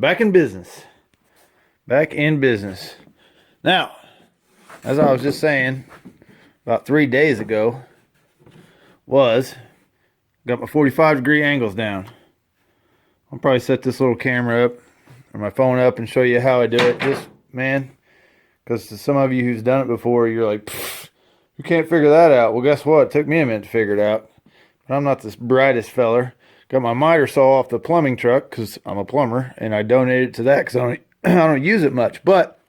Back in business. Back in business. Now, as I was just saying, about 3 days ago, got my 45-degree angles down. I'll probably set this little camera up, or my phone up, and show you how I do it. Just, man, because to some of you who's done it before, you're like, you can't figure that out. Well, guess what? It took me a minute to figure it out. But I'm not the brightest feller. Got my miter saw off the plumbing truck because I'm a plumber, and I donated it to that because I don't use it much. But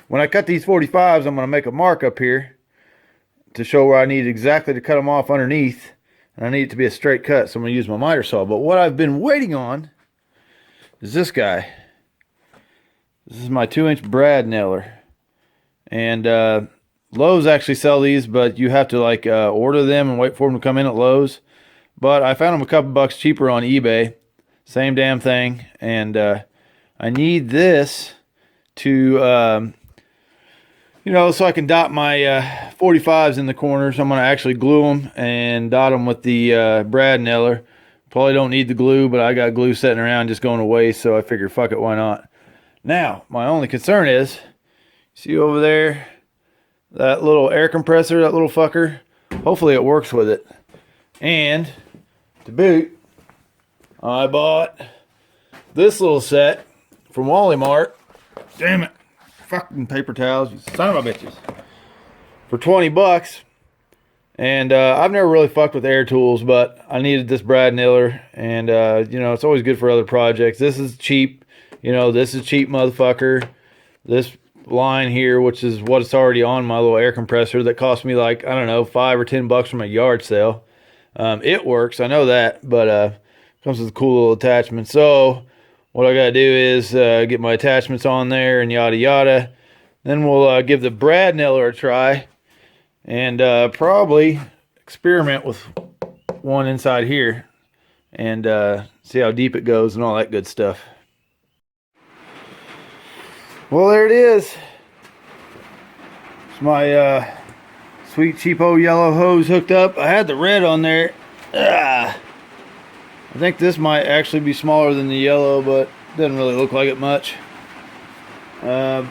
when I cut these 45s, I'm going to make a mark up here to show where I need exactly to cut them off underneath. And I need it to be a straight cut, so I'm going to use my miter saw. But what I've been waiting on is this guy. This is my 2-inch brad nailer. And Lowe's actually sell these, but you have to order them and wait for them to come in at Lowe's. But I found them a couple bucks cheaper on eBay. Same damn thing. And I need this to, so I can dot my 45s in the corners. I'm going to actually glue them and dot them with the brad nailer. Probably don't need the glue, but I got glue sitting around just going to waste, so I figured, fuck it, why not? Now, my only concern is, see over there, that little air compressor, that little fucker? Hopefully it works with it. And to boot, I bought this little set from Wally Mart. Damn it. Fucking paper towels, you son of a bitches. For 20 bucks. And I've never really fucked with air tools, but I needed this brad nailer. And, it's always good for other projects. This is cheap. This is cheap, motherfucker. This line here, which is what's already on my little air compressor, that cost me $5 or $10 from a yard sale. It works, I know that, but comes with a cool little attachment. So what I gotta do is get my attachments on there and yada yada. Then we'll give the brad nailer a try and probably experiment with one inside here and see how deep it goes and all that good stuff. Well, there it is. It's my sweet cheapo yellow hose hooked up. I had the red on there. I think this might actually be smaller than the yellow, but doesn't really look like it much. Got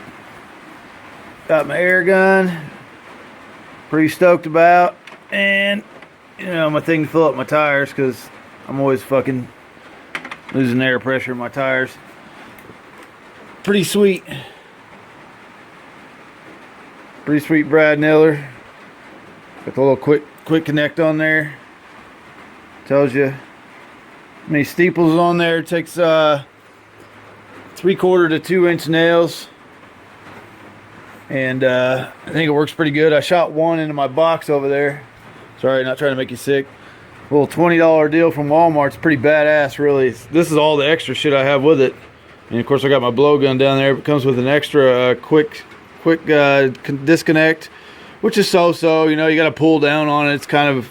my air gun. Pretty stoked about. And, my thing to fill up my tires, because I'm always fucking losing air pressure in my tires. Pretty sweet. Pretty sweet brad nailer. Got the little quick connect on there. Tells you how many steeples on there. It takes 3/4 to 2-inch nails. And I think it works pretty good. I shot one into my box over there. Sorry, not trying to make you sick. A little $20 deal from Walmart. It's pretty badass, really. This is all the extra shit I have with it. And of course I got my blowgun down there. It comes with an extra quick disconnect, which is so-so. You gotta pull down on it. It's kind of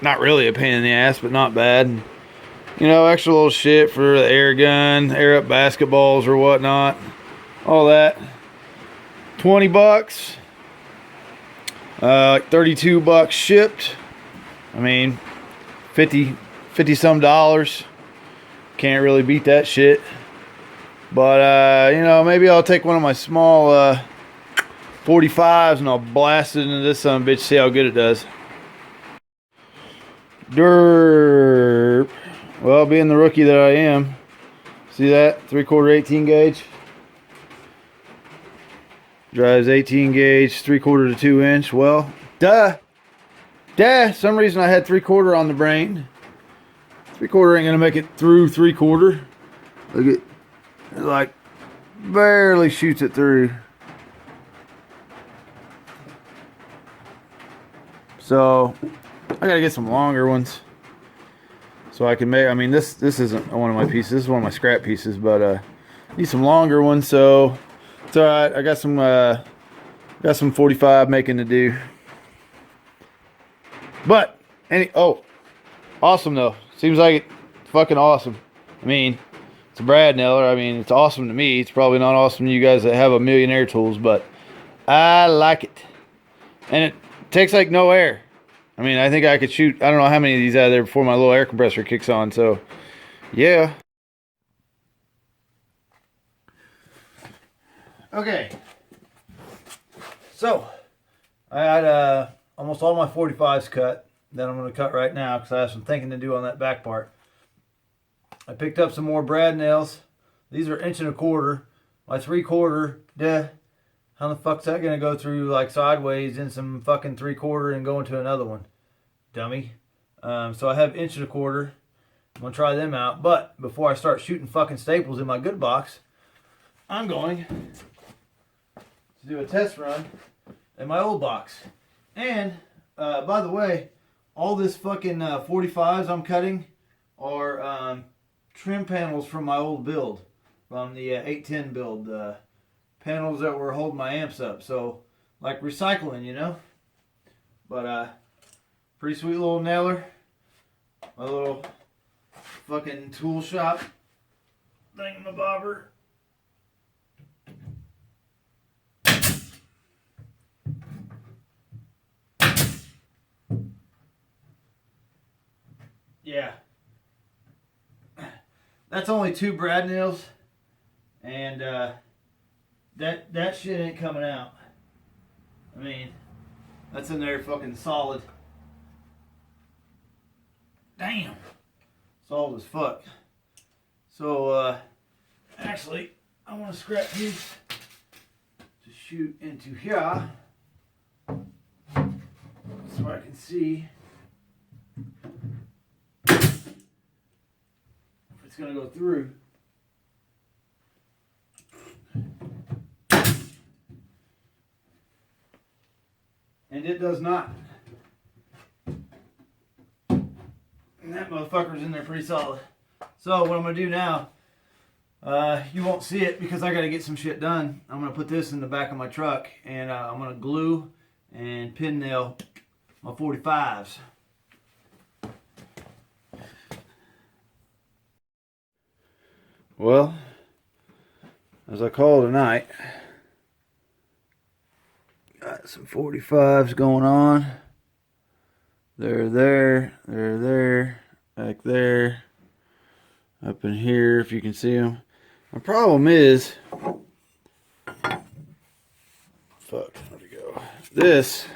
not really a pain in the ass, but not bad. Extra little shit for the air gun, air up basketballs or whatnot. All that. 20 bucks. 32 bucks shipped. 50 some dollars. Can't really beat that shit. But, maybe I'll take one of my small 45s and I'll blast it into this son of a bitch, see how good it does. Derp. Well, being the rookie that I am, see that? 3/4 18 gauge. Drives 18 gauge, 3/4 to 2-inch. Well, duh. Some reason I had 3/4 on the brain. 3/4 ain't gonna make it through 3/4. Look at, barely shoots it through. So I gotta get some longer ones so I can make. This isn't one of my pieces. This is one of my scrap pieces, but I need some longer ones. So it's all right. I got some 45 making to do. But awesome though. Seems like it's fucking awesome. It's a brad nailer. It's awesome to me. It's probably not awesome to you guys that have a million air tools, but I like it. And it takes no air. I think I could shoot, I don't know how many of these out of there before my little air compressor kicks on. So, yeah. Okay. So, I had almost all my 45s cut that I'm going to cut right now because I have some thinking to do on that back part. I picked up some more brad nails. These are 1.25 inches. My 3/4, how the fuck's that going to go through like sideways in some fucking 3/4 and go into another one? Dummy. So I have 1.25 inches. I'm going to try them out. But before I start shooting fucking staples in my good box, I'm going to do a test run in my old box. And, by the way, all this fucking 45s I'm cutting are trim panels from my old build. From the 810 build. Panels that were holding my amps up. So, like recycling, you know? But, pretty sweet little nailer. My little fucking tool shop thingamabobber. Yeah. That's only 2 brad nails. And that shit ain't coming out. I mean, that's in there fucking solid. Damn. Solid as fuck. So, actually, I want to scrap these to shoot into here so I can see if it's going to go through. And it does not. And that motherfucker's in there pretty solid. So what I'm going to do now, you won't see it because I got to get some shit done. I'm going to put this in the back of my truck and I'm going to glue and pin nail my 45s. Well, as I call tonight, got some 45s going on. They're there, back there, up in here if you can see them. My problem is, fuck, where'd it go? This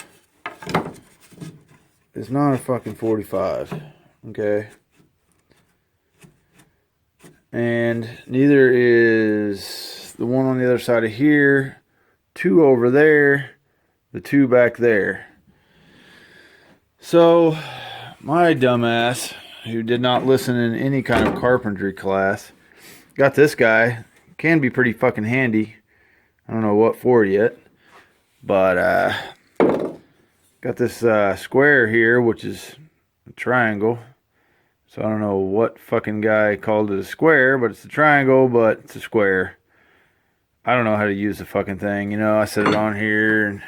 is not a fucking 45, okay? And neither is the one on the other side of here, 2 over there, the 2 back there. So, my dumbass, who did not listen in any kind of carpentry class, got this guy. Can be pretty fucking handy. I don't know what for yet. But, got this square here, which is a triangle. So, I don't know what fucking guy called it a square, but it's a triangle, but it's a square. I don't know how to use the fucking thing. You know, I set it on here and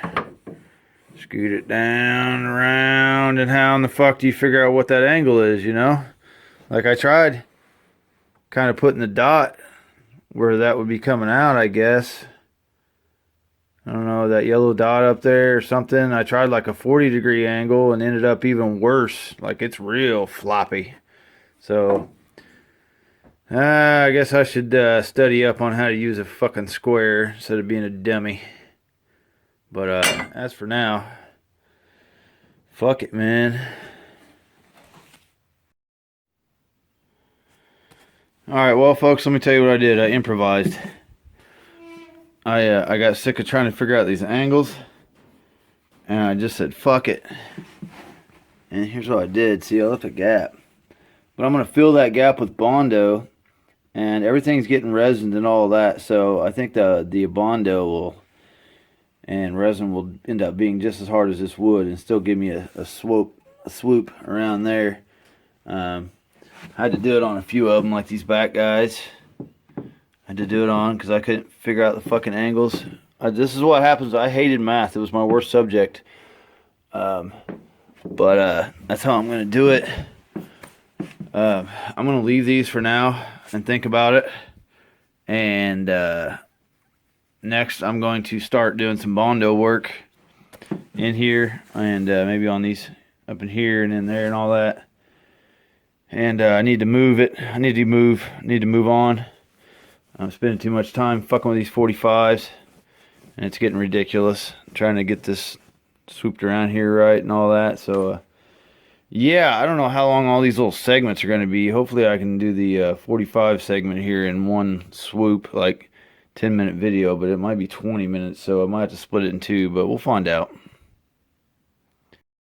scoot it down, around, and how in the fuck do you figure out what that angle is, you know? Like I tried kind of putting the dot where that would be coming out, I guess. I don't know, that yellow dot up there or something. I tried like a 40-degree angle and ended up even worse. Like it's real floppy. So, I guess I should study up on how to use a fucking square instead of being a dummy. But as for now, fuck it, man. Alright, well, folks, let me tell you what I did. I improvised. I got sick of trying to figure out these angles, and I just said, fuck it. And here's what I did. See, I left a gap. But I'm going to fill that gap with Bondo, and everything's getting resined and all that, so I think the Bondo will... and resin will end up being just as hard as this wood and still give me a swoop around there. I had to do it on a few of them, like these back guys. I had to do it on because I couldn't figure out the fucking angles. This is what happens. I hated math. It was my worst subject. But that's how I'm going to do it. I'm going to leave these for now and think about it. And next, I'm going to start doing some Bondo work in here and maybe on these up in here and in there and all that. And I need to move it. I need to move on. I'm spending too much time fucking with these 45s. and it's getting ridiculous. I'm trying to get this swooped around here right and all that. So yeah, I don't know how long all these little segments are going to be. Hopefully I can do the 45 segment here in one swoop, like 10-minute video, but it might be 20 minutes, so I might have to split it in two, but we'll find out.